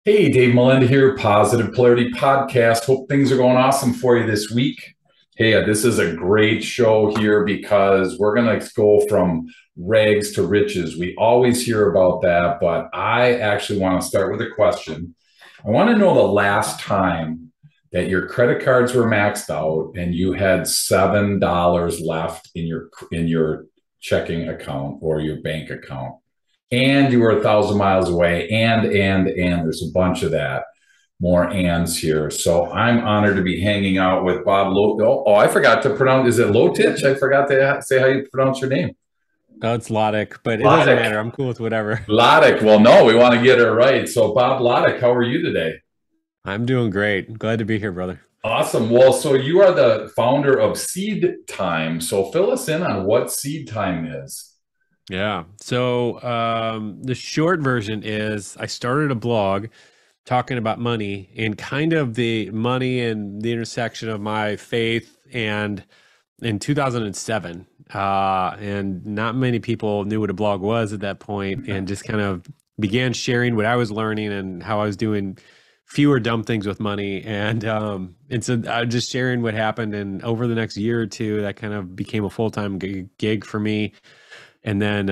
Hey, Dave Melinda here, Positive Polarity Podcast. Hope things are going awesome for you this week. Hey, this is a great show here because we're going to go from rags to riches. We always hear about that, but I actually want to start with a question. I want to know the last time that your credit cards were maxed out and you had $7 left in your checking account or your bank account and you were 1,000 miles away, and there's a bunch of that, more ands here. So I'm honored to be hanging out with Bob I forgot to pronounce. Is it Lotich? I forgot to say how you pronounce your name. Oh, it's Lodic, but it doesn't Lodic. matter. I'm cool with whatever. Lodic. Well, no, we want to get it right. So Bob Lodic, how are you today? I'm doing great. Glad to be here, brother. Awesome. Well, so you are the founder of Seed Time. So fill us in on what Seed Time is. Yeah. So the short version is I started a blog talking about money and kind of the money and the intersection of my faith and in 2007. And not many people knew what a blog was at that point and just kind of began sharing what I was learning and how I was doing fewer dumb things with money. And so I was just sharing what happened. And over the next year or two, that kind of became a full-time gig for me. And then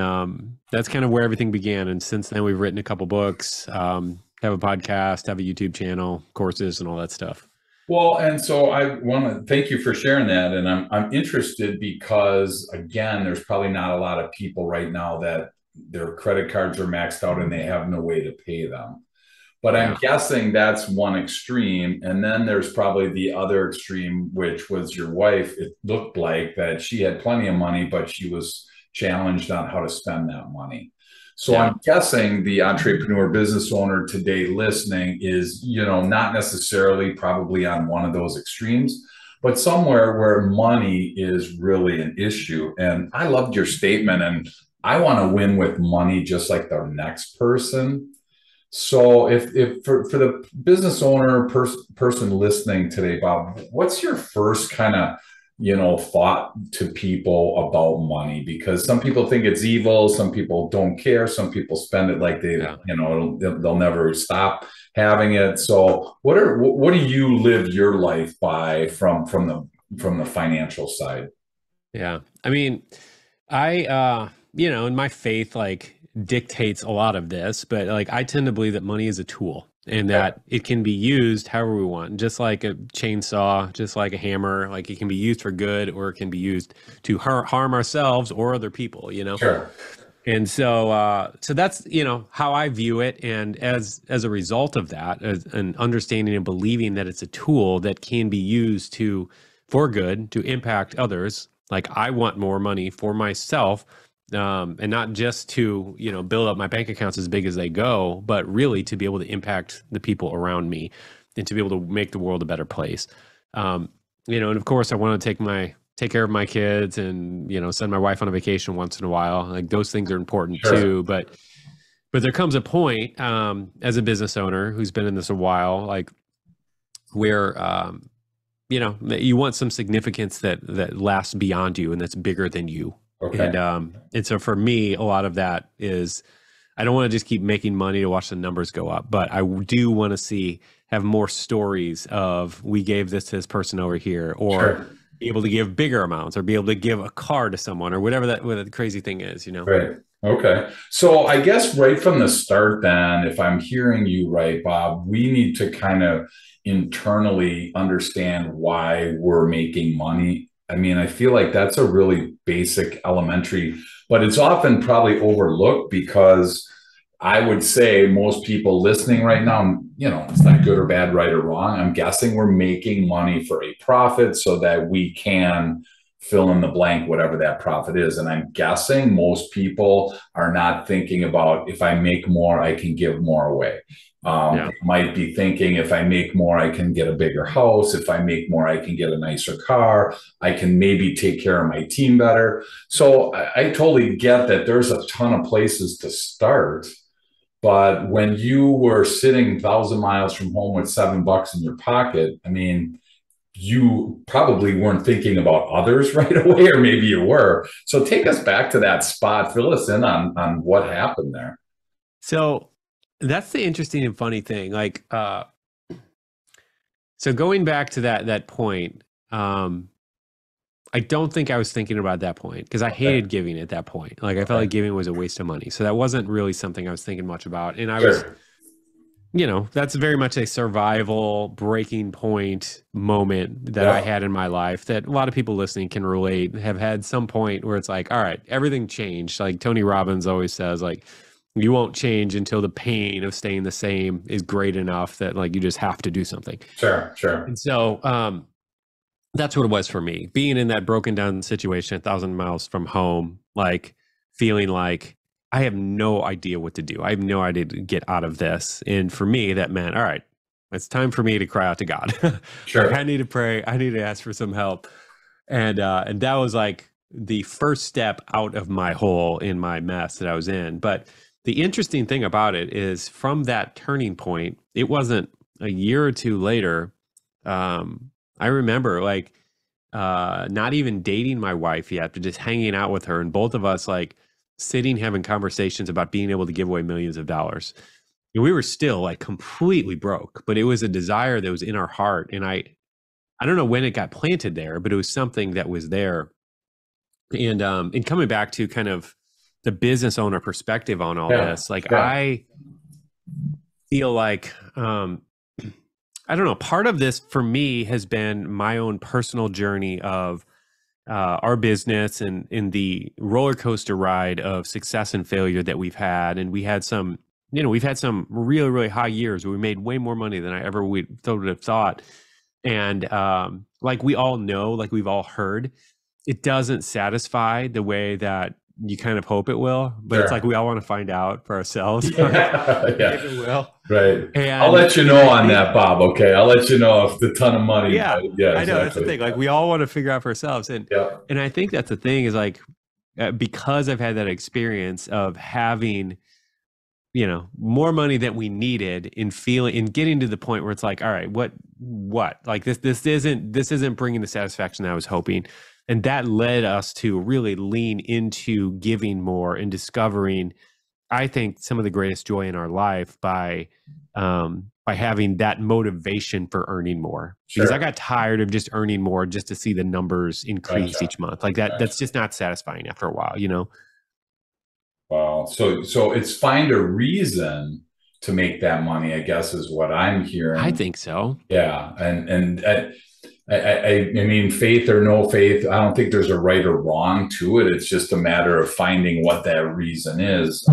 that's kind of where everything began. And since then, we've written a couple books, have a podcast, have a YouTube channel, courses, and all that stuff. Well, and so I want to thank you for sharing that. And I'm interested because again, there's probably not a lot of people right now that their credit cards are maxed out and they have no way to pay them. But I'm Yeah. guessing that's one extreme. And then there's probably the other extreme, which was your wife. It looked like that she had plenty of money, but she was challenged on how to spend that money. So Yeah. I'm guessing the entrepreneur business owner today listening is, not necessarily probably on one of those extremes, but somewhere where money is really an issue. And I loved your statement, and I want to win with money just like the next person. So if for the business owner person listening today, Bob, what's your first kind of thought to people about money? Because some people think it's evil, some people don't care, some people spend it like they Yeah. they'll never stop having it. So what do you live your life by from the financial side? Yeah. I mean, in my faith, like dictates a lot of this, but like I tend to believe that money is a tool and that it can be used however we want, just like a chainsaw, just like a hammer, like it can be used for good or it can be used to harm ourselves or other people. Sure. And so that's, how I view it. And as a result of that, as an understanding and believing that it's a tool that can be used for good, to impact others. Like I want more money for myself, and not just to, build up my bank accounts as big as they go, but really to be able to impact the people around me and to be able to make the world a better place. And of course I want to take care of my kids and send my wife on a vacation once in a while. Like those things are important Sure. too, but there comes a point, as a business owner who's been in this a while, like where that you want some significance that lasts beyond you and that's bigger than you. Okay. And so for me, a lot of that is I don't want to just keep making money to watch the numbers go up, but I do want to have more stories of we gave this to this person over here, or Sure. be able to give bigger amounts, or be able to give a car to someone, or whatever what the crazy thing is. Right. Okay. So I guess right from the start, then, if I'm hearing you right, Bob, we need to kind of internally understand why we're making money. I mean, I feel like that's a really basic, elementary, but it's often probably overlooked because I would say most people listening right now, it's not good or bad, right or wrong. I'm guessing we're making money for a profit so that we can fill in the blank, whatever that profit is. And I'm guessing most people are not thinking about if I make more, I can give more away. Yeah. They might be thinking if I make more, I can get a bigger house. If I make more, I can get a nicer car. I can maybe take care of my team better. So I totally get that there's a ton of places to start. But when you were sitting 1,000 miles from home with $7 in your pocket, I mean, you probably weren't thinking about others right away, or maybe you were. So take us back to that spot. Fill us in on what happened there. So that's the interesting and funny thing. Like, so going back to that point, I don't think I was thinking about that point because I hated giving at that point. Like I felt like giving was a waste of money. So that wasn't really something I was thinking much about. And I was, that's very much a survival breaking point moment that I had in my life that a lot of people listening can relate, have had some point where it's like, all right, everything changed. Like Tony Robbins always says, like, you won't change until the pain of staying the same is great enough that like you just have to do something. Sure. And so, that's what it was for me, being in that broken down situation 1,000 miles from home, like feeling like I have no idea what to do. I have no idea to get out of this. And for me, that meant, all right, it's time for me to cry out to God. Sure. Like, I need to pray. I need to ask for some help. And that was like the first step out of my hole in my mess that I was in. But the interesting thing about it is from that turning point, it wasn't a year or two later. I remember like not even dating my wife yet, but just hanging out with her, and both of us like sitting having conversations about being able to give away millions of dollars. And we were still like completely broke, but it was a desire that was in our heart. And I don't know when it got planted there, but it was something that was there. And coming back to kind of the business owner perspective on all this, like I feel like I don't know. Part of this for me has been my own personal journey of our business and in the roller coaster ride of success and failure that we've had. And we had some, we've had some really, really high years where we made way more money than I ever would have thought. And like we all know, like we've all heard, it doesn't satisfy the way that you kind of hope it will, but it's like we all want to find out for ourselves. It will. Right. And I'll let you know on that, Bob. Okay. I'll let you know if the ton of money. Yeah. I know that's the thing. Like we all want to figure out for ourselves. And I think that's the thing is like, because I've had that experience of having, more money than we needed in getting to the point where it's like, all right, what, like this isn't bringing the satisfaction that I was hoping. And that led us to really lean into giving more and discovering, I think, some of the greatest joy in our life by having that motivation for earning more. Because I got tired of just earning more just to see the numbers increase each month. Like that's just not satisfying after a while, Wow. So it's find a reason to make that money, I guess, is what I'm hearing. I think so. Yeah. And I mean, faith or no faith, I don't think there's a right or wrong to it. It's just a matter of finding what that reason is.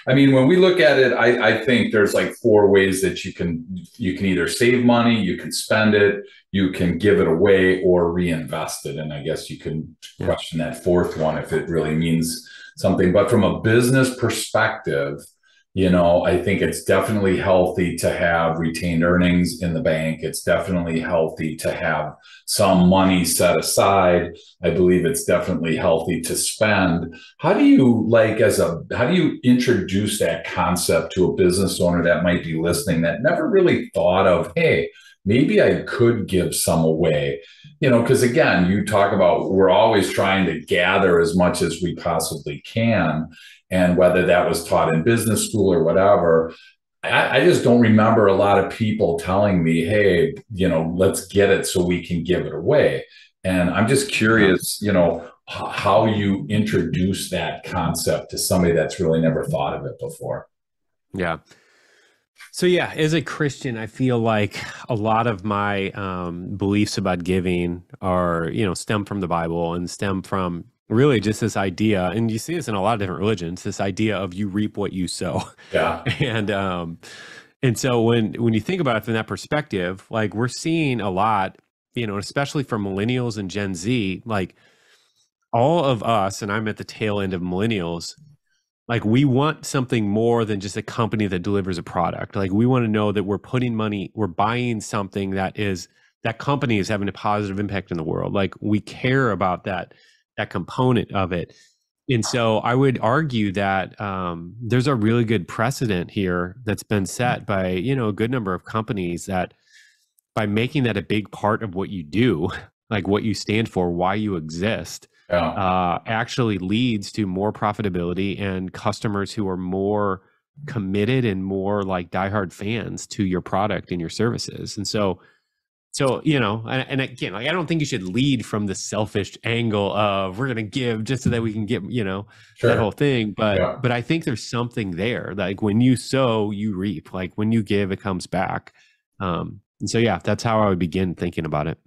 I mean, when we look at it, I think there's like 4 ways that you can either save money, you can spend it, you can give it away, or reinvest it. And I guess you can question that 4th one if it really means something. But from a business perspective, I think it's definitely healthy to have retained earnings in the bank. It's definitely healthy to have some money set aside. I believe it's definitely healthy to spend. How do you introduce that concept to a business owner that might be listening that never really thought of, hey, maybe I could give some away? Because again, you talk about we're always trying to gather as much as we possibly can. And whether that was taught in business school or whatever, I just don't remember a lot of people telling me, hey, let's get it so we can give it away. And I'm just curious, how you introduce that concept to somebody that's really never thought of it before. Yeah. So yeah, as a Christian, I feel like a lot of my beliefs about giving are, stem from the Bible and stem from really just this idea, and you see this in a lot of different religions, this idea of you reap what you sow. Yeah. And so when you think about it from that perspective, like we're seeing a lot, especially for millennials and Gen Z, like all of us, and I'm at the tail end of millennials, like we want something more than just a company that delivers a product. Like we want to know that we're putting money, we're buying something that company is having a positive impact in the world. Like we care about that component of it. And so I would argue that there's a really good precedent here that's been set by, a good number of companies that by making that a big part of what you do, like what you stand for, why you exist, actually leads to more profitability and customers who are more committed and more like diehard fans to your product and your services. And so, and again, like, I don't think you should lead from the selfish angle of we're going to give just so that we can get, that whole thing. But I think there's something there. Like when you sow, you reap. Like when you give, it comes back. And so, yeah, that's how I would begin thinking about it.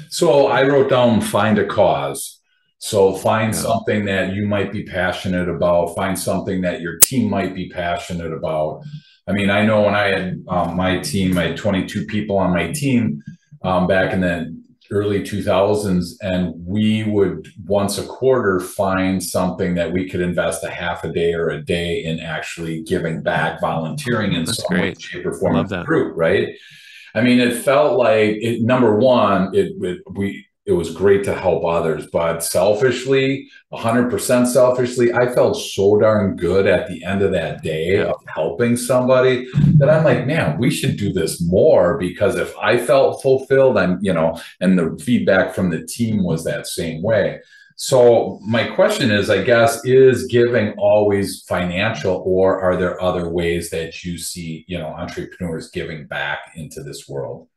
So I wrote down find a cause. So find something that you might be passionate about. Find something that your team might be passionate about. I mean, I know when I had my team, I had 22 people on my team back in the early 2000s, and we would once a quarter find something that we could invest a half a day or a day in actually giving back, volunteering in some way, shape, or form of the group, right? I mean, it felt like number one, it was great to help others, but selfishly, 100% selfishly, I felt so darn good at the end of that day of helping somebody that I'm like, man, we should do this more, because if I felt fulfilled, and the feedback from the team was that same way. So my question is, I guess, is giving always financial, or are there other ways that you see, entrepreneurs giving back into this world?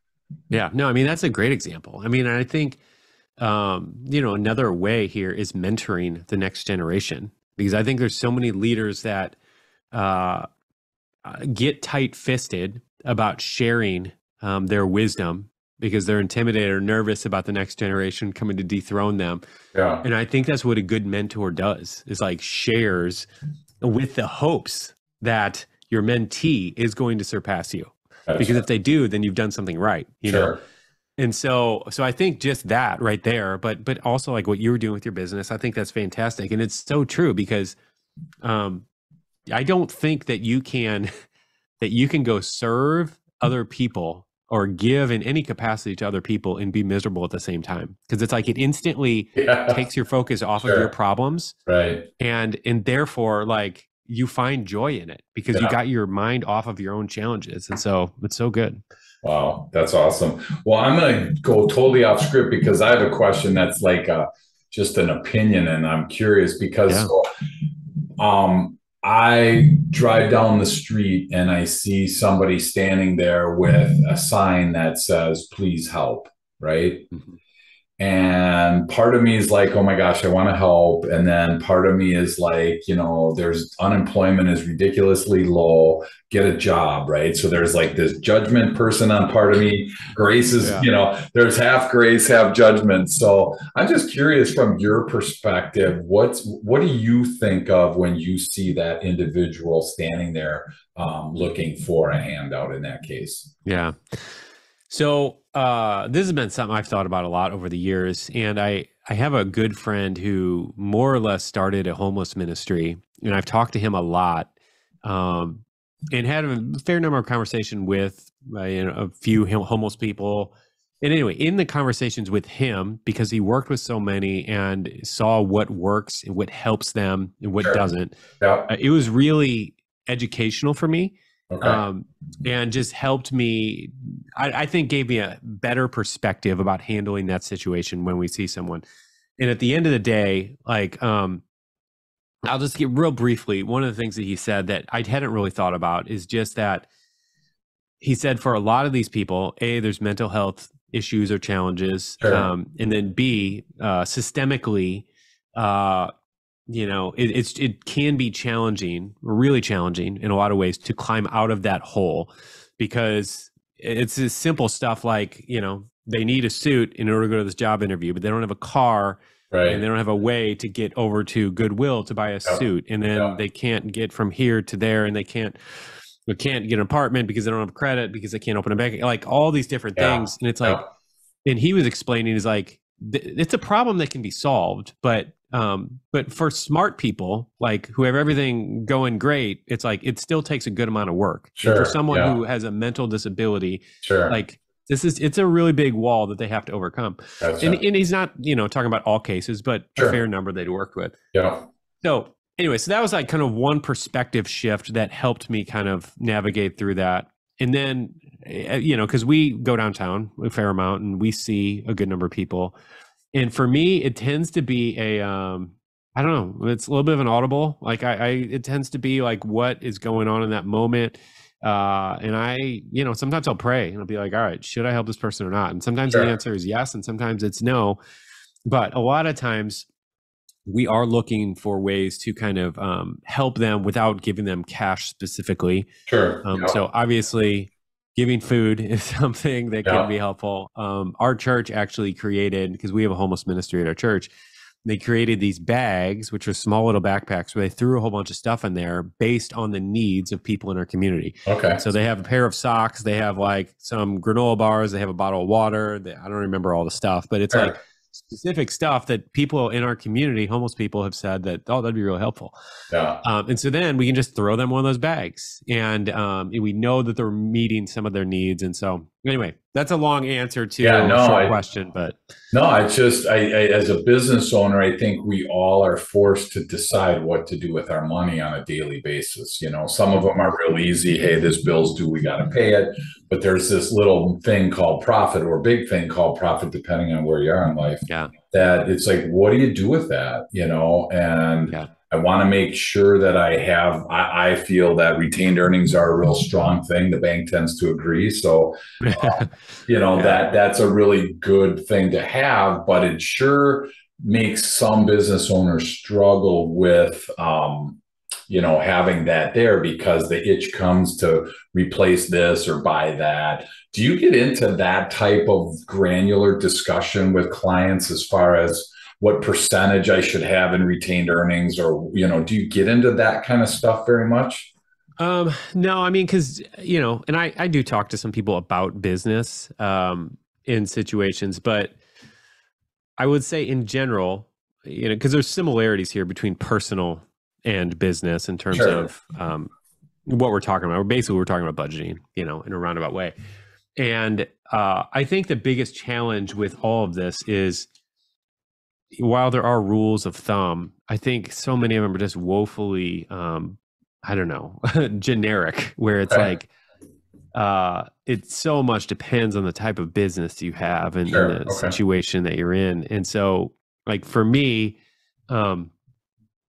Yeah, no, I mean, that's a great example. I mean, I think, another way here is mentoring the next generation, because I think there's so many leaders that get tight-fisted about sharing their wisdom because they're intimidated or nervous about the next generation coming to dethrone them. Yeah. And I think that's what a good mentor does, is like shares with the hopes that your mentee is going to surpass you. Because if they do, then you've done something right, you know? And so I think just that right there, but also like what you were doing with your business, I think that's fantastic. And it's so true, because I don't think that you can go serve other people or give in any capacity to other people and be miserable at the same time. Because it's like it instantly takes your focus off of your problems. Right. And therefore, like, you find joy in it because you got your mind off of your own challenges. And so it's so good. Wow, that's awesome. Well, I'm going to go totally off script because I have a question that's like just an opinion, and I'm curious because I drive down the street and I see somebody standing there with a sign that says, "Please help," right? Mm-hmm. And part of me is like, oh my gosh, I want to help. And then part of me is like, there's unemployment is ridiculously low, get a job, right? So there's like this judgment person on part of me. Grace is, there's half grace, half judgment. So I'm just curious, from your perspective, what do you think of when you see that individual standing there looking for a handout in that case? Yeah. So this has been something I've thought about a lot over the years. And I have a good friend who more or less started a homeless ministry. And I've talked to him a lot and had a fair number of conversation with a few homeless people. And anyway, in the conversations with him, because he worked with so many and saw what works and what helps them and what doesn't, it was really educational for me. Okay. And just helped me, I think gave me a better perspective about handling that situation when we see someone. And at the end of the day, like, I'll just get real briefly. One of the things that he said that I hadn't really thought about is just that he said for a lot of these people, A, there's mental health issues or challenges. And then B, systemically, it can be challenging, really challenging in a lot of ways to climb out of that hole, because it's this simple stuff like, they need a suit in order to go to this job interview, but they don't have a car and they don't have a way to get over to Goodwill to buy a suit. And then they can't get from here to there, and they can't get an apartment because they don't have credit, because they can't open a bank, like all these different things. And it's like, and he was explaining is like, it's a problem that can be solved, but for smart people, like who have everything going great, it's like, it still takes a good amount of work. For someone who has a mental disability, like it's a really big wall that they have to overcome. And he's not, talking about all cases, but a fair number they'd worked with. So anyway, so that was like kind of one perspective shift that helped me kind of navigate through that. And then, because we go downtown a fair amount and we see a good number of people. And for me, it tends to be I don't know. It's a little bit of an audible. Like it tends to be like what is going on in that moment. And sometimes I'll pray and I'll be like, all right, should I help this person or not? And sometimes the Sure. answer is yes, and sometimes it's no. But a lot of times we are looking for ways to kind of help them without giving them cash specifically. Sure. So obviously, giving food is something that can Yeah. be helpful. Our church actually created, because we have a homeless ministry at our church, they created these bags, which are small little backpacks where they threw a whole bunch of stuff in there based on the needs of people in our community. Okay. So they have a pair of socks, they have like some granola bars, they have a bottle of water. I don't remember all the stuff, but it's Sure. like specific stuff that people in our community, homeless people, have said that, oh, that'd be really helpful. Yeah. And so then we can just throw them one of those bags, and we know that they're meeting some of their needs. And so anyway, that's a long answer to a short question, but no, it's just I as a business owner, I think we all are forced to decide what to do with our money on a daily basis. You know, some of them are real easy. Hey, this bill's due, we got to pay it. But there's this little thing called profit, or big thing called profit, depending on where you are in life. yeah, That it's like, what do you do with that? You know, and yeah, I want to make sure that I feel that retained earnings are a real strong thing. The bank tends to agree. So yeah, that's a really good thing to have, but it sure makes some business owners struggle with having that there, because the itch comes to replace this or buy that. Do you get into that type of granular discussion with clients as far as what percentage I should have in retained earnings, or do you get into that kind of stuff very much? no, I mean, because and I do talk to some people about business in situations, but I would say in general, because there's similarities here between personal and business in terms Sure. of what we're talking about. We're talking about budgeting, in a roundabout way. And I think the biggest challenge with all of this is, while there are rules of thumb, I think so many of them are just woefully, I don't know, generic, where it's Okay. like, it so much depends on the type of business you have and Sure. the Okay. situation that you're in. And so, like for me, um,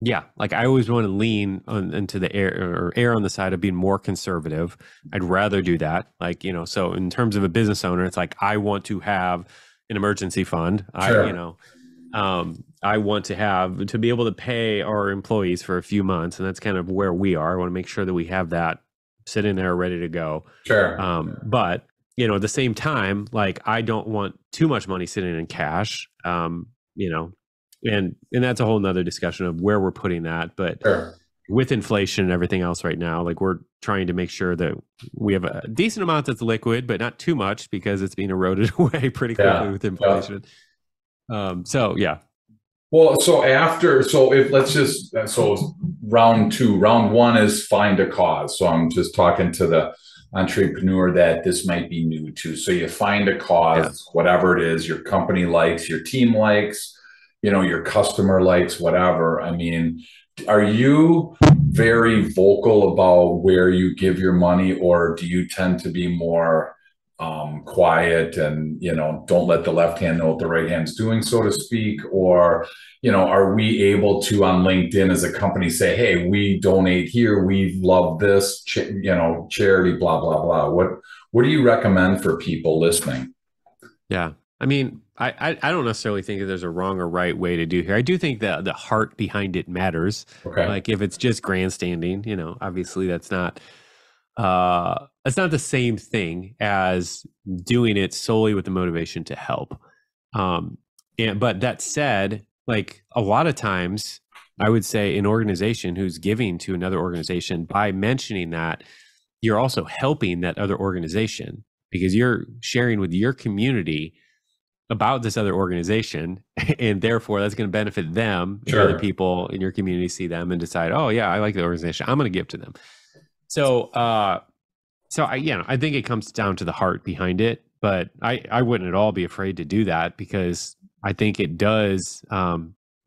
yeah, like I always want to lean into the air on the side of being more conservative. I'd rather do that. Like, so in terms of a business owner, it's like I want to have an emergency fund. Sure. I want to be able to pay our employees for a few months, and that's kind of where we are. I want to make sure that we have that sitting there ready to go. Sure. But at the same time, like I don't want too much money sitting in cash. And that's a whole nother discussion of where we're putting that. But Sure. with inflation and everything else right now, like we're trying to make sure that we have a decent amount that's liquid, but not too much, because it's being eroded away pretty quickly Yeah. with Yeah. inflation. So yeah. Well, so round two, round one is find a cause. So I'm just talking to the entrepreneur that this might be new to. So you find a cause, Yeah. whatever it is, your company likes, your team likes, your customer likes, whatever. I mean, are you very vocal about where you give your money, or do you tend to be more quiet and don't let the left hand know what the right hand's doing, so to speak? Or are we able to, on LinkedIn as a company, say, hey, we donate here, we love this, charity, blah blah blah? What do you recommend for people listening? Yeah. I mean, I don't necessarily think that there's a wrong or right way to do here. I do think that the heart behind it matters. Okay. Like if it's just grandstanding, obviously that's not the same thing as doing it solely with the motivation to help. But that said, like a lot of times I would say an organization who's giving to another organization, by mentioning that, you're also helping that other organization, because you're sharing with your community about this other organization, and therefore that's going to benefit them. If other Sure. people in your community see them and decide, oh yeah, I like the organization, I'm going to give to them. So I think it comes down to the heart behind it, but I wouldn't at all be afraid to do that, because I think it does. I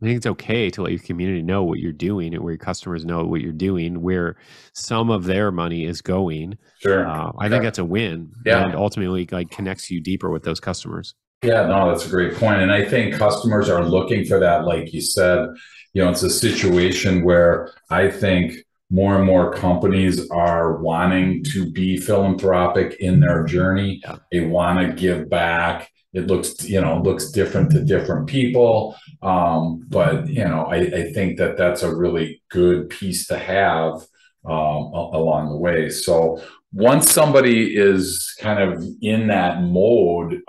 think it's okay to let your community know what you're doing, and where your customers know what you're doing, where some of their money is going. Sure. I think that's a win, and Yeah. ultimately like connects you deeper with those customers. Yeah, no, that's a great point. And I think customers are looking for that. Like you said, it's a situation where I think more and more companies are wanting to be philanthropic in their journey. Yeah. They want to give back. It looks different to different people. But I think that that's a really good piece to have along the way. So once somebody is kind of in that mode,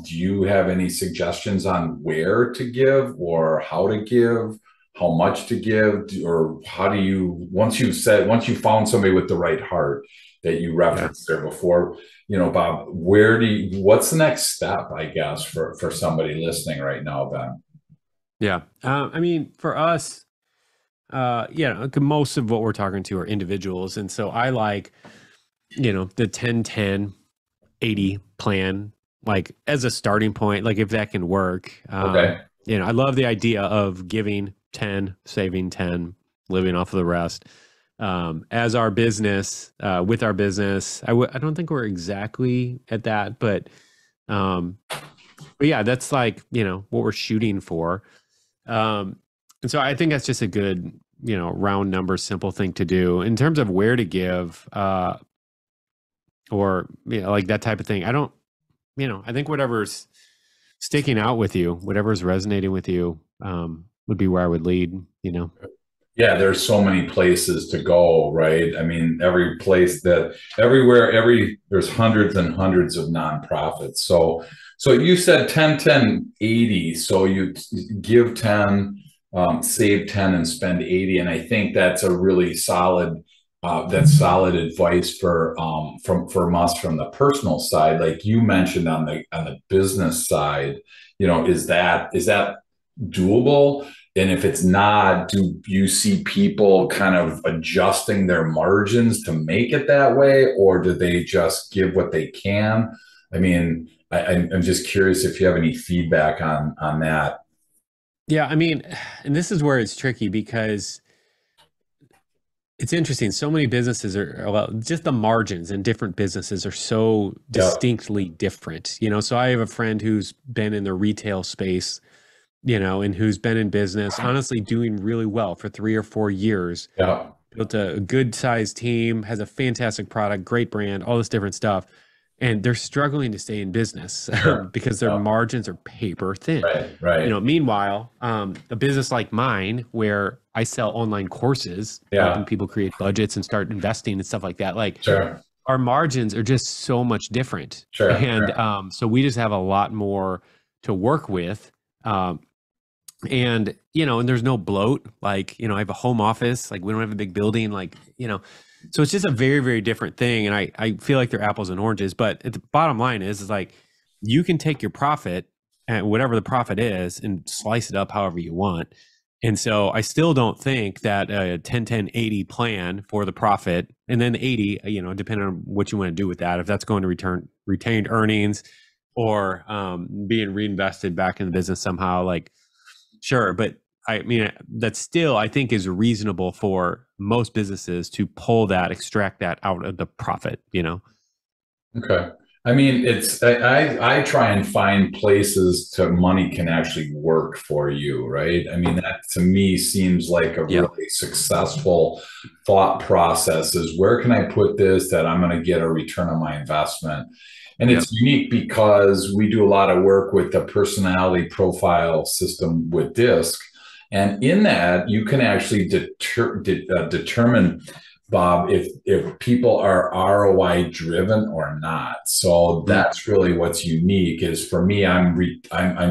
do you have any suggestions on where to give or how to give, how much to give, or how do you, once you found somebody with the right heart that you Yeah. referenced there before, Bob, what's the next step, I guess, for somebody listening right now, Ben? Yeah. I mean, for us, most of what we're talking to are individuals. And so I like, the 10-10-80 plan, like as a starting point, like if that can work. Okay. I love the idea of giving 10, saving 10, living off of the rest. As our business, with our business, I don't think we're exactly at that, but yeah, that's like, what we're shooting for. And so I think that's just a good, round number, simple thing to do in terms of where to give, or, like that type of thing. I think whatever's sticking out with you, whatever's resonating with you, would be where I would lead, Yeah, there's so many places to go, right? I mean, there's hundreds and hundreds of nonprofits. So you said 10-10-80. So you give 10, save 10 and spend 80. And I think that's a really that's solid advice from us from the personal side. Like you mentioned on the business side, is that doable? And if it's not, do you see people kind of adjusting their margins to make it that way, or do they just give what they can? I mean, I'm just curious if you have any feedback on that. Yeah, I mean, and this is where it's tricky because it's interesting. So many businesses well, just the margins in different businesses are so Yeah, distinctly different. So I have a friend who's been in the retail space, and who's been in business, honestly, doing really well for 3 or 4 years, yeah, built a good sized team, has a fantastic product, great brand, all this different stuff. And they're struggling to stay in business sure. because their Yeah, margins are paper thin. right, right. Meanwhile, a business like mine, where I sell online courses, helping Yeah, people create budgets and start investing and stuff like that, like sure, our margins are just so much different. sure, And sure. so we just have a lot more to work with. And there's no bloat. Like, I have a home office, like we don't have a big building, like, so it's just a very, very different thing. And I feel like they're apples and oranges, but the bottom line is like, you can take your profit and whatever the profit is and slice it up however you want. And so I still don't think that a 10-10-80 plan for the profit and then 80, depending on what you want to do with that, if that's going to return retained earnings or being reinvested back in the business somehow, like, sure. But I mean, that still, I think, is reasonable for most businesses to extract that out of the profit. Okay. I mean, I try and find places to money can actually work for you, right? I mean, that to me seems like a Yeah. really successful thought process is where can I put this that I'm going to get a return on my investment? And Yeah. it's unique because we do a lot of work with the personality profile system with DISC. And in that, you can actually determine, Bob, if people are ROI driven or not. So Mm. that's really what's unique. Is for me, I'm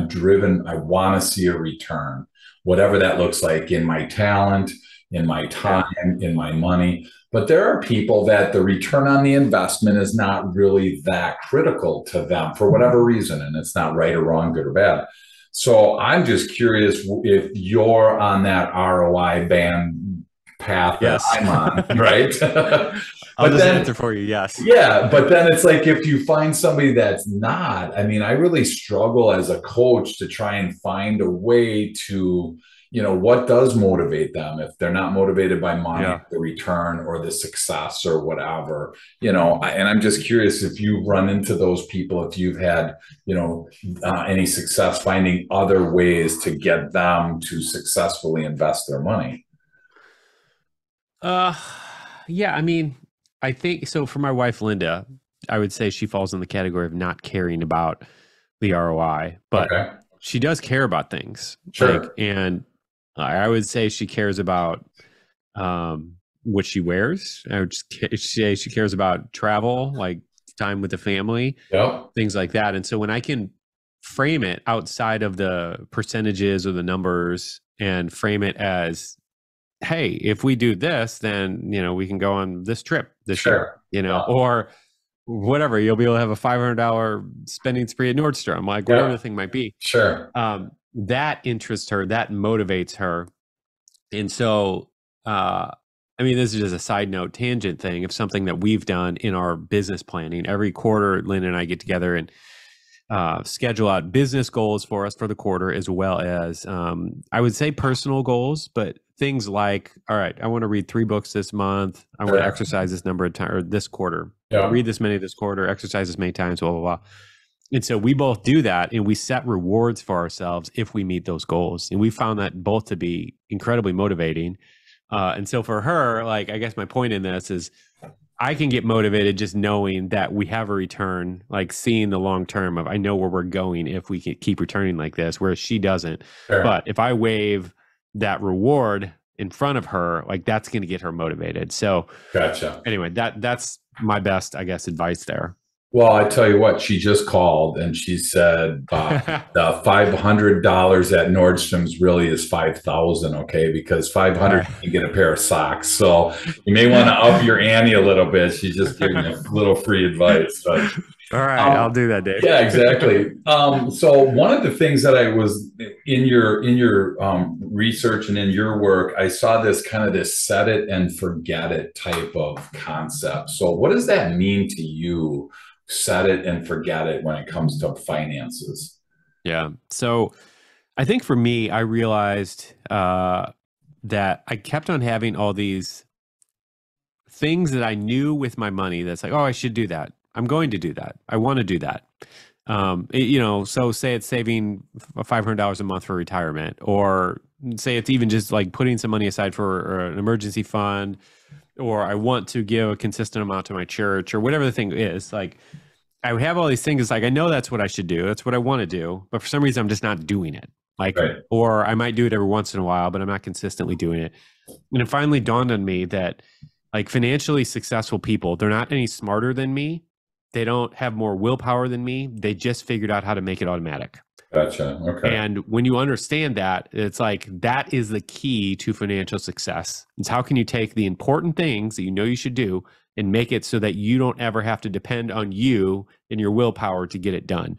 driven. I want to see a return, whatever that looks like in my talent, in my Yeah. time, in my money. But there are people that the return on the investment is not really that critical to them for whatever reason, and it's not right or wrong, good or bad. So I'm just curious if you're on that ROI band path that Yes. I'm on, right? I'll But just then, answer for you. Yes. yeah, but then it's like if you find somebody that's not, I mean, I really struggle as a coach to try and find a way to, what does motivate them if they're not motivated by money, Yeah. the return or the success or whatever, and I'm just curious if you run into those people, if you've had, any success finding other ways to get them to successfully invest their money. Uh, yeah, I mean, I think so for my wife, Linda, I would say she falls in the category of not caring about the ROI, but Okay. she does care about things. Sure. And I would say she cares about what she wears. I would just say she cares about travel, like time with the family, Yep. things like that. And so when I can frame it outside of the percentages or the numbers and frame it as, hey, if we do this, then, we can go on this trip this year, Sure. Yeah. or whatever, you'll be able to have a $500 spending spree at Nordstrom, like whatever Yeah. the thing might be. Sure. That interests her, that motivates her. And so, I mean, this is just a side note tangent thing of something that we've done in our business planning. Every quarter, Lynn and I get together and schedule out business goals for us for the quarter, as well as I would say personal goals, but things like, all right, I want to read 3 books this month. I want to exercise this number of times, or this quarter, read this many this quarter, exercise this many times, blah, blah, blah. And so we both do that, and we set rewards for ourselves if we meet those goals. And we found that both to be incredibly motivating. And so for her, like, I guess my point in this is I can get motivated just knowing that we have a return, like seeing the long term of I know where we're going if we can keep returning like this, whereas she doesn't. Sure. But if I wave that reward in front of her, like that's going to get her motivated. So Gotcha. Anyway, that's my best, I guess, advice there. Well, I tell you what, she just called and she said the $500 at Nordstrom's really is 5,000. Okay, because 500 you get a pair of socks. So you may want to up your ante a little bit. She's just giving you a little free advice. But all right, I'll do that, Dave. Yeah, exactly. So one of the things that I was in your research and in your work, I saw this kind of this set it and forget it type of concept. So what does that mean to you? Set it and forget it when it comes to finances. Yeah. So I think for me, I realized that I kept on having all these things that I knew with my money that's like, oh, I should do that. I'm going to do that. I want to do that. So say it's saving $500 a month for retirement, or say it's even just like putting some money aside for an emergency fund, or I want to give a consistent amount to my church, or whatever the thing is. Like I would have all these things. It's like, I know that's what I should do. That's what I want to do. But for some reason, I'm just not doing it. Like, right. Or I might do it every once in a while, but I'm not consistently doing it. And it finally dawned on me that like financially successful people, they're not any smarter than me. They don't have more willpower than me. They just figured out how to make it automatic. Gotcha. Okay. And when you understand that, it's like that is the key to financial success. It's how can you take the important things that you know you should do and make it so that you don't ever have to depend on you and your willpower to get it done.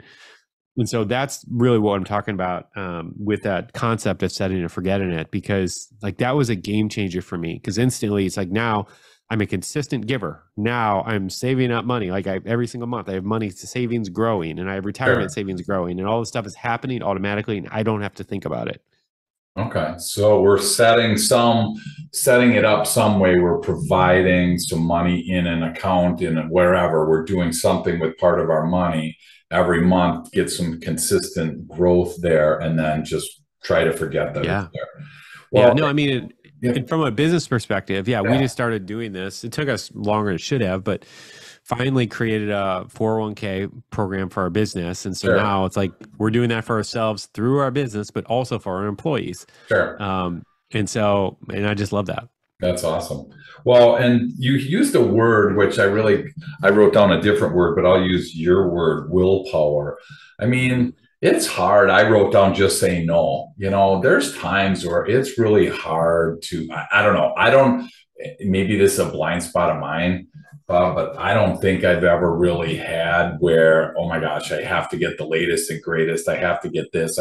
And so that's really what I'm talking about with that concept of setting and forgetting it, because like that was a game changer for me, because instantly it's like now I'm a consistent giver. Now I'm saving up money. Like every single month I have money savings growing, and I have retirement savings growing, and all this stuff is happening automatically and I don't have to think about it. Okay. So we're setting it up some way. We're providing some money in an account in wherever we're doing something with part of our money every month, get some consistent growth there, and then just try to forget that it's there. Well, yeah, no, I mean, from a business perspective, we just started doing this. It took us longer than it should have, but finally created a 401k program for our business. And so now it's like we're doing that for ourselves through our business, but also for our employees. Sure. And I just love that. That's awesome. Well, and you used a word, which I wrote down a different word, but I'll use your word, willpower. I mean, it's hard. I wrote down just say no. There's times where it's really hard to, I don't know. Maybe this is a blind spot of mine, but I don't think I've ever really had where, oh my gosh, I have to get the latest and greatest. I have to get this,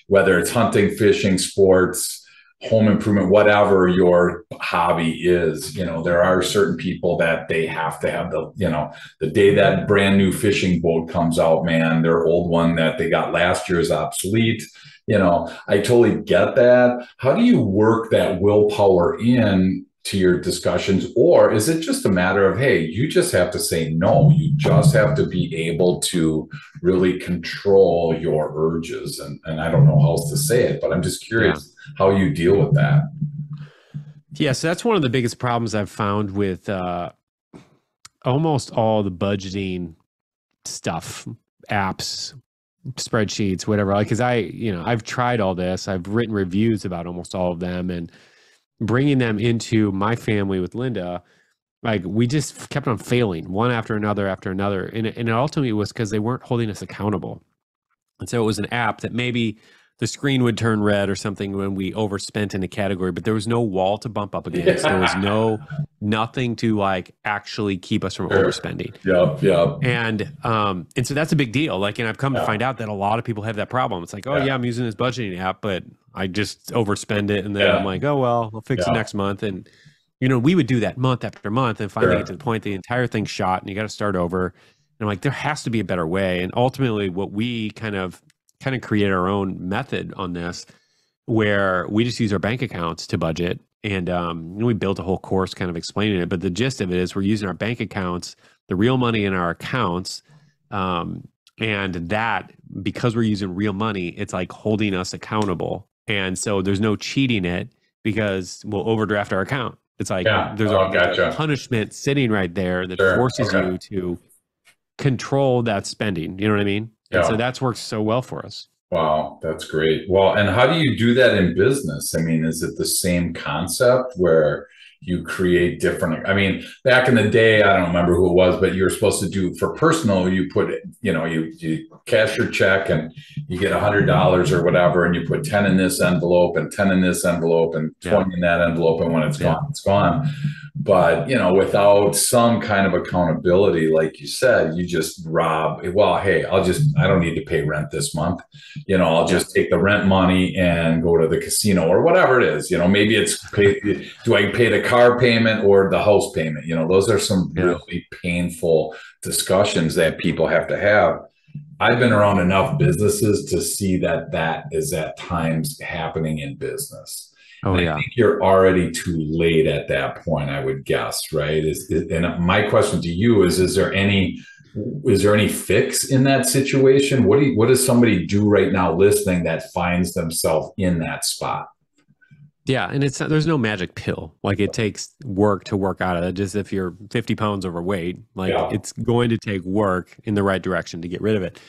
whether it's hunting, fishing, sports, home improvement, whatever your hobby is. There are certain people that they have to have the day that brand new fishing boat comes out, man, their old one that they got last year is obsolete. I totally get that. How do you work that willpower in to your discussions? Or is it just a matter of, hey, you just have to say no? You just have to be able to really control your urges. And I don't know how else to say it, but I'm just Yeah. curious how you deal with that. Yeah. So that's one of the biggest problems I've found with almost all the budgeting stuff, apps, spreadsheets, whatever. Like, because I've tried all this. I've written reviews about almost all of them, and bringing them into my family with Linda, like we just kept on failing one after another after another, and it ultimately was because they weren't holding us accountable. And so it was an app that maybe the screen would turn red or something when we overspent in a category, but there was no wall to bump up against. There was nothing to like actually keep us from Sure. overspending. Yep. And so that's a big deal. Like, and I've come to find out that a lot of people have that problem. It's like, oh yeah, I'm using this budgeting app, but I just overspend it. And then I'm like, oh, well, I'll fix it next month. And, we would do that month after month and finally get to the point the entire thing's shot and you got to start over. And I'm like, there has to be a better way. And ultimately what we kind of create our own method on this, where we just use our bank accounts to budget. And we built a whole course kind of explaining it. But the gist of it is we're using our bank accounts, the real money in our accounts. And that, because we're using real money, it's like holding us accountable. And so there's no cheating it because we'll overdraft our account. It's like there's a punishment sitting right there that forces you to control that spending. You know what I mean? And so that's worked so well for us. Wow, that's great. Well, and how do you do that in business? I mean, is it the same concept where you create different? I mean, back in the day, I don't remember who it was, but you were supposed to do for personal, you put, you cash your check and you get $100 or whatever, and you put 10 in this envelope and 10 in this envelope and 20 in that envelope. And when it's gone, it's gone. But, without some kind of accountability, like you said, you just rob. Well, hey, I don't need to pay rent this month. I'll just take the rent money and go to the casino or whatever it is. Maybe it's do I pay the car payment or the house payment? Those are some really painful discussions that people have to have. I've been around enough businesses to see that is at times happening in business. I think you're already too late at that point, I would guess, right? And my question to you is there any fix in that situation? What does somebody do right now listening that finds themselves in that spot? Yeah. And there's no magic pill. Like, it takes work to work out of it. Just if you're 50 pounds overweight, it's going to take work in the right direction to get rid of it.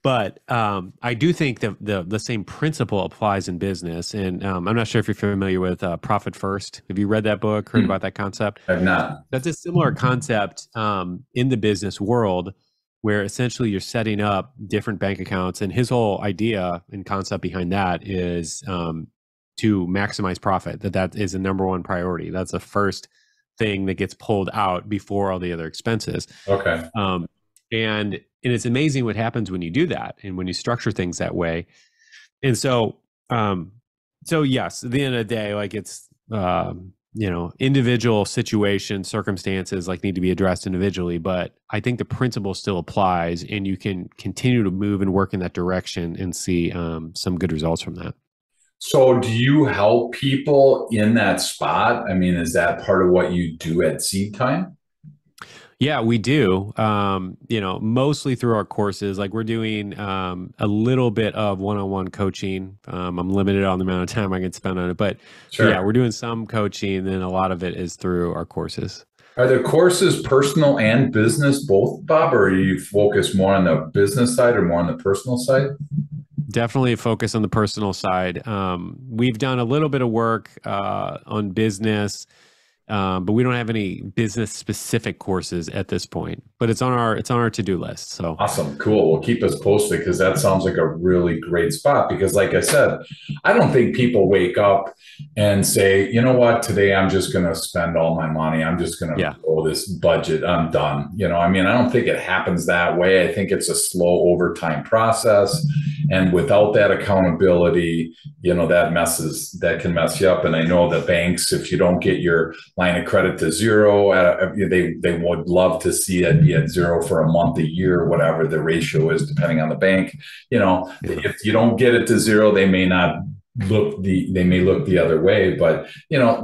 But I do think that the same principle applies in business. And I'm not sure if you're familiar with Profit First. Have you read that book, heard about that concept? I've not. That's a similar concept in the business world, where essentially you're setting up different bank accounts. And his whole idea and concept behind that is to maximize profit. That is the number one priority. That's the first thing that gets pulled out before all the other expenses. Okay. And it's amazing what happens when you do that and when you structure things that way. And so yes, at the end of the day, like, it's individual situations, circumstances need to be addressed individually, but I think the principle still applies, and you can continue to move and work in that direction and see some good results from that. So do you help people in that spot? I mean, is that part of what you do at Seed Time? Yeah, we do. Mostly through our courses. Like, we're doing a little bit of one-on-one coaching. I'm limited on the amount of time I can spend on it, but yeah, we're doing some coaching, and then a lot of it is through our courses. Are the courses personal and business both, Bob, or are you focus more on the business side or more on the personal side? Definitely focus on the personal side. We've done a little bit of work on business, but we don't have any business specific courses at this point, but it's on our to-do list. So awesome. Cool. Well, keep us posted, because that sounds like a really great spot. Because like I said, I don't think people wake up and say, you know what, today I'm just going to spend all my money. I'm just going to blow this budget. I'm done. I don't think it happens that way. I think it's a slow overtime process. And without that accountability, that can mess you up. And I know the banks, if you don't get your line of credit to zero. They would love to see it be at zero for a month, a year, whatever the ratio is, depending on the bank. If you don't get it to zero, they may look the other way. But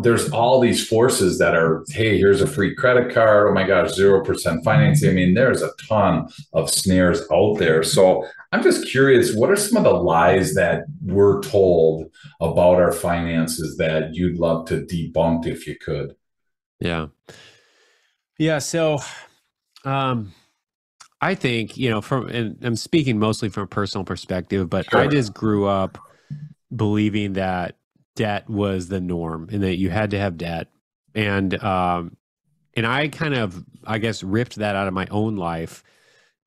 there's all these forces that are, hey, here's a free credit card, oh my gosh, 0% financing. I mean, there's a ton of snares out there. So I'm just curious, what are some of the lies that we're told about our finances that you'd love to debunk if you could? So I think, and I'm speaking mostly from a personal perspective, but sure. I just grew up believing that debt was the norm and that you had to have debt. And I kind of, I guess, ripped that out of my own life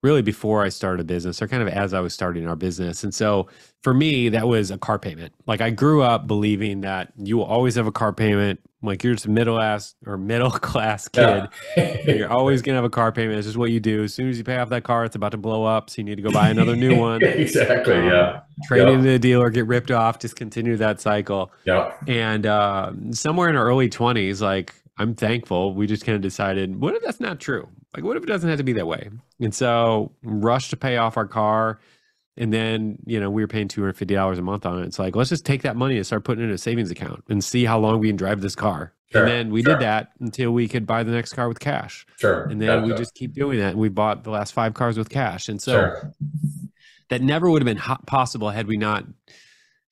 really before I started a business, or kind of as I was starting our business. And so for me, that was a car payment. Like, I grew up believing that you will always have a car payment. Like, you're just a middle class kid. Yeah. You're always going to have a car payment. It's just what you do. As soon as you pay off that car, it's about to blow up. So you need to go buy another new one. Exactly. Trade into the dealer, get ripped off, just continue that cycle. Yeah. And somewhere in our early 20s, like, I'm thankful we just kind of decided, what if that's not true? Like, what if it doesn't have to be that way? And so rushed to pay off our car. And then, we were paying $250 a month on it. It's like, let's just take that money and start putting it in a savings account and see how long we can drive this car. Sure, and then we did that until we could buy the next car with cash. Sure. And then we just keep doing that. And we bought the last 5 cars with cash. And so that never would have been possible had we not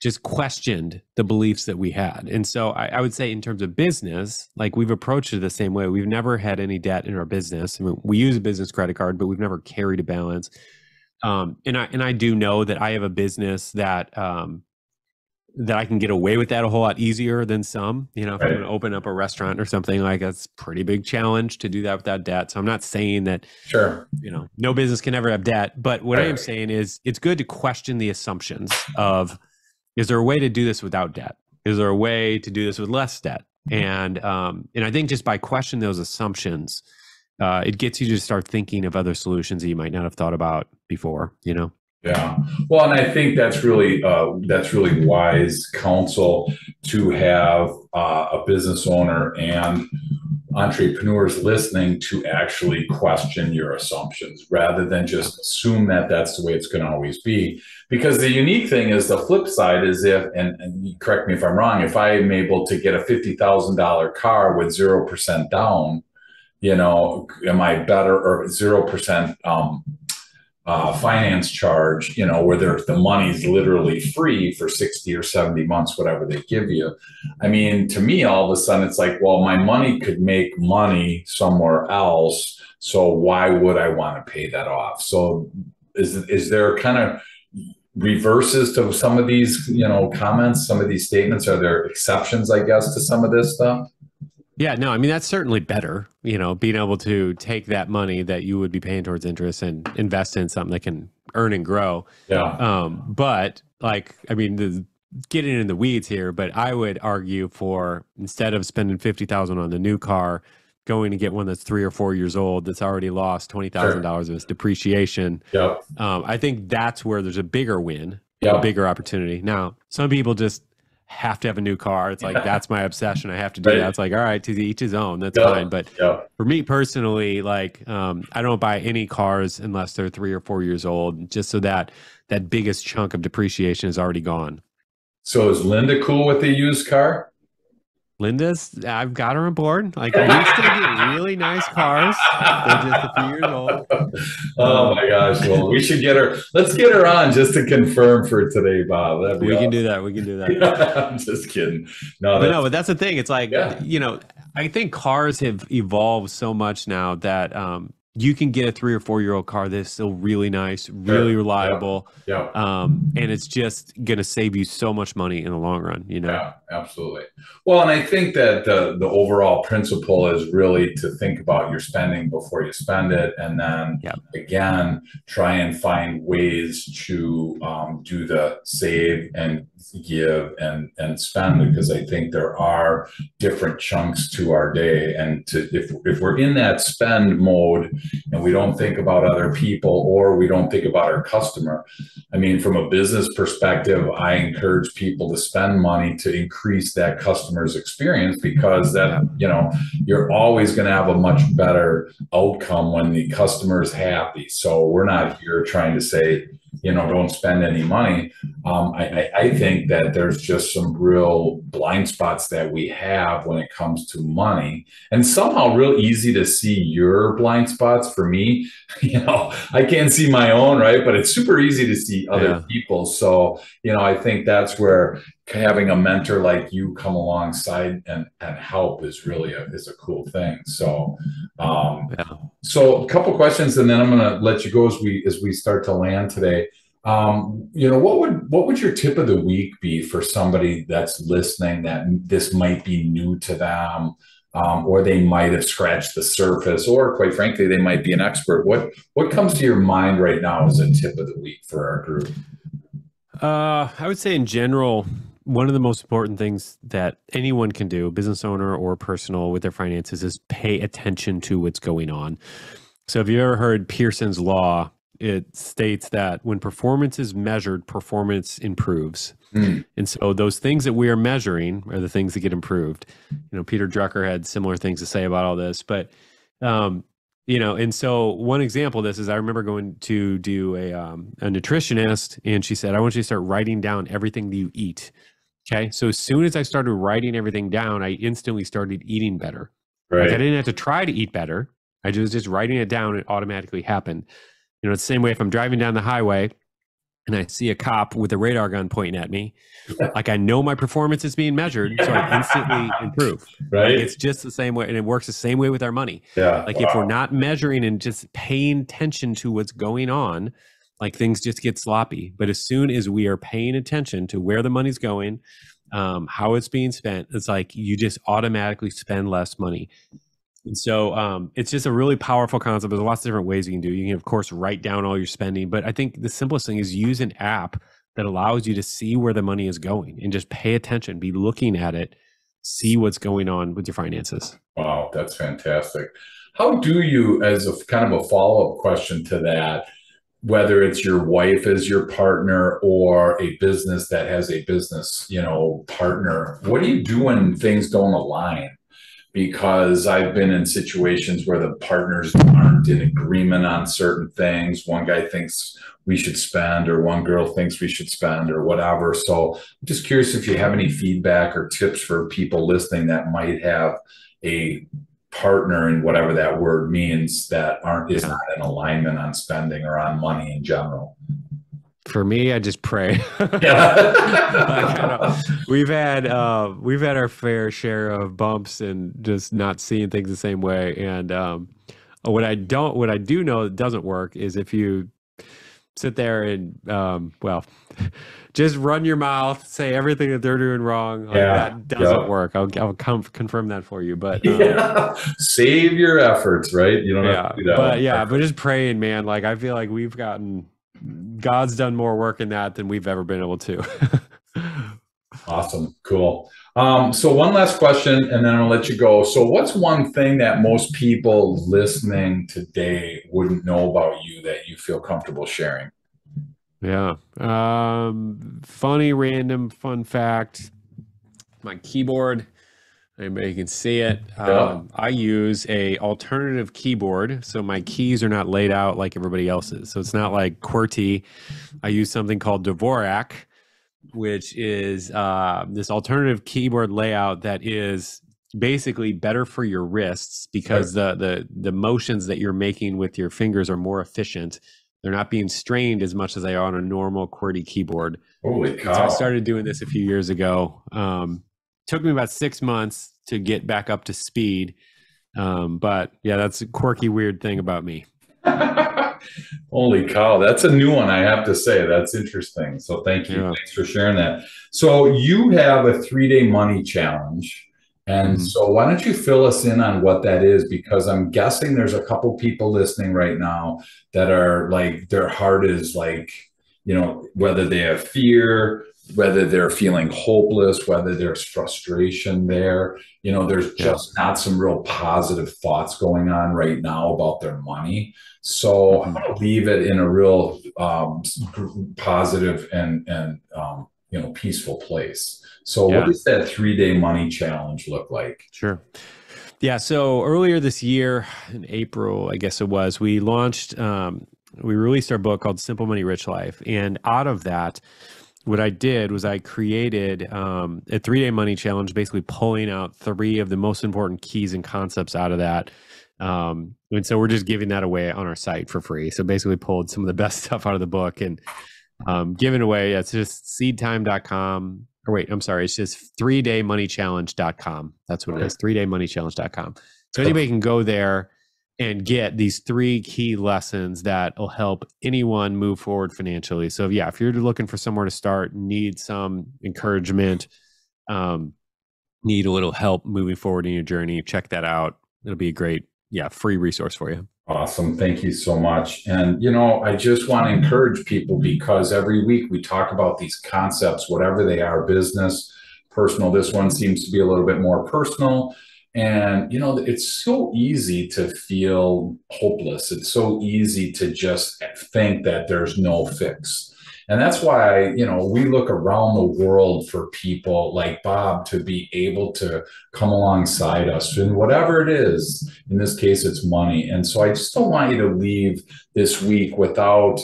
just questioned the beliefs that we had. And so I would say, in terms of business, like, we've approached it the same way. We've never had any debt in our business. I mean, we use a business credit card, but we've never carried a balance. And I do know that I have a business that that I can get away with that a whole lot easier than some. If I'm going to open up a restaurant or something, like, that's a pretty big challenge to do that without debt. So I'm not saying that no business can ever have debt, but what I am saying is, it's good to question the assumptions of, is there a way to do this without debt? Is there a way to do this with less debt? And I think just by questioning those assumptions, it gets you to start thinking of other solutions that you might not have thought about before, Yeah. Well, and I think that's really wise counsel to have a business owner and entrepreneurs listening to actually question your assumptions rather than just assume that that's the way it's going to always be. Because the unique thing is, the flip side is, and correct me if I'm wrong, if I'm able to get a $50,000 car with 0% down, am I better, or 0% finance charge, where the money's literally free for 60 or 70 months, whatever they give you. I mean, to me, all of a sudden, it's like, well, my money could make money somewhere else, so why would I want to pay that off? So is there kind of reverses to some of these, comments, some of these statements? Are there exceptions, I guess, to some of this stuff? Yeah, no, I mean, that's certainly better, being able to take that money that you would be paying towards interest and invest in something that can earn and grow. Yeah. But, like, I mean, getting in the weeds here, but I would argue for, instead of spending $50,000 on the new car, going to get one that's 3 or 4 years old, that's already lost $20,000 of its depreciation. Yep. I think that's where there's a bigger win, a bigger opportunity. Now, some people just have to have a new car. It's like, that's my obsession. I have to do that. It's like, all right, to each his own. That's fine. But for me personally, like, I don't buy any cars unless they're 3 or 4 years old, just so that that biggest chunk of depreciation is already gone. So is Linda cool with the used car? I've got her on board. Like, we still get really nice cars. They're just a few years old. Oh my gosh. Well, we should get her. Let's get her on just to confirm for today, Bob. We can do that. We can do that. I'm just kidding. But that's the thing. It's like, I think cars have evolved so much now that you can get a 3 or 4 year old car that's still really nice, really reliable. And it's just going to save you so much money in the long run, Yeah, absolutely. Well, and I think that the overall principle is really to think about your spending before you spend it. And then again, try and find ways to do the save and give and spend, because I think there are different chunks to our day. And if we're in that spend mode, and we don't think about other people, or we don't think about our customer. I mean, from a business perspective, I encourage people to spend money to increase that customer's experience, because that, you're always going to have a much better outcome when the customer is happy. So we're not here trying to say, don't spend any money. I think that there's just some real blind spots that we have when it comes to money, and somehow real easy to see your blind spots. For me, I can't see my own, right? But it's super easy to see other people. So, I think that's where having a mentor like you come alongside and help is really a cool thing. So, so a couple questions, and then I'm going to let you go as we start to land today. What would your tip of the week be for somebody that's listening, that this might be new to them, or they might have scratched the surface, or quite frankly, they might be an expert? What comes to your mind right now as a tip of the week for our group? I would say in general, one of the most important things that anyone can do, business owner or personal, with their finances is pay attention to what's going on. So have you ever heard Pearson's Law? It states that when performance is measured, performance improves. And so those things that we are measuring are the things that get improved. Peter Drucker had similar things to say about all this, but, and so one example of this is I remember going to do a nutritionist, and she said, I want you to start writing down everything that you eat. Okay. So as soon as I started writing everything down, I instantly started eating better. Right. Like I didn't have to try to eat better. I was just writing it down. It automatically happened. It's the same way if I'm driving down the highway and I see a cop with a radar gun pointing at me, like I know my performance is being measured, so I instantly improve. Right. Like it's just the same way, and it works the same way with our money. Yeah. Like if we're not measuring and just paying attention to what's going on, like things just get sloppy. But as soon as we are paying attention to where the money's going, how it's being spent, it's like you just automatically spend less money. And so it's just a really powerful concept. There's lots of different ways you can do. You can, of course, write down all your spending. But I think the simplest thing is use an app that allows you to see where the money is going and just pay attention, be looking at it, see what's going on with your finances. Wow, that's fantastic. How do you, as a kind of a follow-up question to that, whether it's your wife as your partner or a business that has a business, partner, what do you do when things don't align? Because I've been in situations where the partners aren't in agreement on certain things. One guy thinks we should spend, or one girl thinks we should spend, or whatever. So I'm just curious if you have any feedback or tips for people listening that might have a partner, in whatever that word means, that is not in alignment on spending or on money in general. For me, I just pray. We've had our fair share of bumps and just not seeing things the same way. And what I do know that doesn't work is if you sit there and just run your mouth, say everything that they're doing wrong. That doesn't work. I'll confirm that for you. But save your efforts, right? You don't have to do that. But just praying, man. Like I feel like God's done more work in that than we've ever been able to. Awesome. Cool. So one last question, and then I'll let you go. So what's one thing that most people listening today wouldn't know about you that you feel comfortable sharing? Yeah. Funny, random, fun fact. My keyboard, anybody can see it. I use a alternative keyboard, so my keys are not laid out like everybody else's. So it's not like QWERTY. I use something called Dvorak, which is this alternative keyboard layout that is basically better for your wrists, because the motions that you're making with your fingers are more efficient. They're not being strained as much as they are on a normal QWERTY keyboard. Holy cow. So I started doing this a few years ago. Took me about 6 months to get back up to speed. But yeah, that's a quirky, weird thing about me. Holy cow. That's a new one, I have to say. That's interesting. So thank you. Yeah. Thanks for sharing that. So you have a 3-day money challenge. And so why don't you fill us in on what that is? Because I'm guessing there's a couple people listening right now that are like, their heart is like, whether they have fear, whether they're feeling hopeless, whether there's frustration there, there's Yeah. just not some real positive thoughts going on right now about their money. So I'm Mhm. going to leave it in a real positive and peaceful place. So what Yeah. does that 3-day money challenge look like? Sure. Yeah. So earlier this year, in April, I guess it was, we launched, we released our book called Simple Money Rich Life. And out of that, what I did was I created a 3-day money challenge, basically pulling out 3 of the most important keys and concepts out of that. And so we're just giving that away on our site for free. So basically pulled some of the best stuff out of the book and giving away. It's just seedtime.com. Or wait, I'm sorry. It's just 3daymoneychallenge.com. That's what it is. 3daymoneychallenge.com. So anybody can go there and get these 3 key lessons that will help anyone move forward financially. So yeah, if you're looking for somewhere to start, need some encouragement, need a little help moving forward in your journey, check that out. It'll be a great, free resource for you. Awesome. Thank you so much. And, I just want to encourage people because every week we talk about these concepts, whatever they are, business, personal. This one seems to be a little bit more personal. And, it's so easy to feel hopeless. It's so easy to just think that there's no fix. And that's why, we look around the world for people like Bob to be able to come alongside us in whatever it is. In this case, it's money. And so I just don't want you to leave this week without,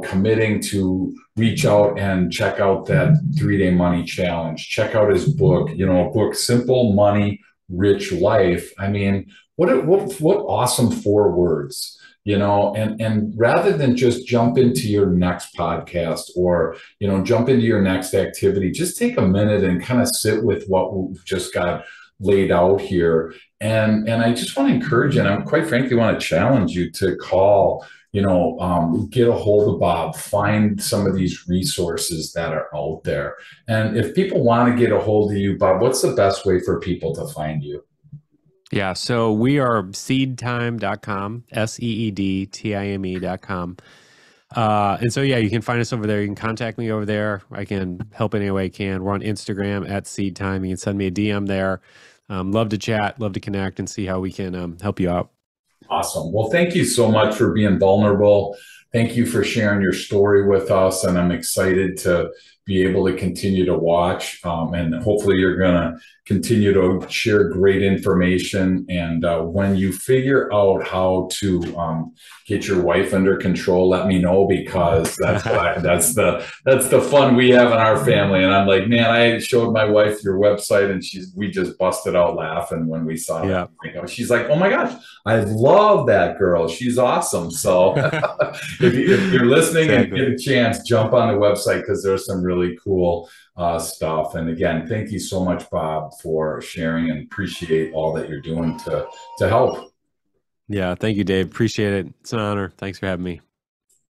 committing to reach out and check out that 3-day money challenge. Check out his book, a book, Simple Money, Rich Life. I mean, what awesome 4 words. And rather than just jump into your next podcast or, jump into your next activity, just take a minute and kind of sit with what we've just got laid out here. And I just want to encourage you, and I quite frankly want to challenge you to call, get a hold of Bob, find some of these resources that are out there. And if people want to get a hold of you, Bob, what's the best way for people to find you? Yeah, so we are seedtime.com, seedtime.com. And so, you can find us over there. You can contact me over there. I can help any way I can. We're on Instagram at seedtime. You can send me a DM there. Love to chat, love to connect and see how we can help you out. Awesome. Well, thank you so much for being vulnerable. Thank you for sharing your story with us. And I'm excited to be able to continue to watch. And hopefully you're going to continue to share great information. And when you figure out how to get your wife under control, let me know, because that's the fun we have in our family. And I'm like, man, I showed my wife your website and we just busted out laughing when we saw that. She's like, oh my gosh, I love that girl. She's awesome. So if you're listening and get a chance, jump on the website because there's some really cool stuff. And again, thank you so much, Bob, for sharing, and appreciate all that you're doing to help. Yeah, thank you, Dave. Appreciate it. It's an honor. Thanks for having me.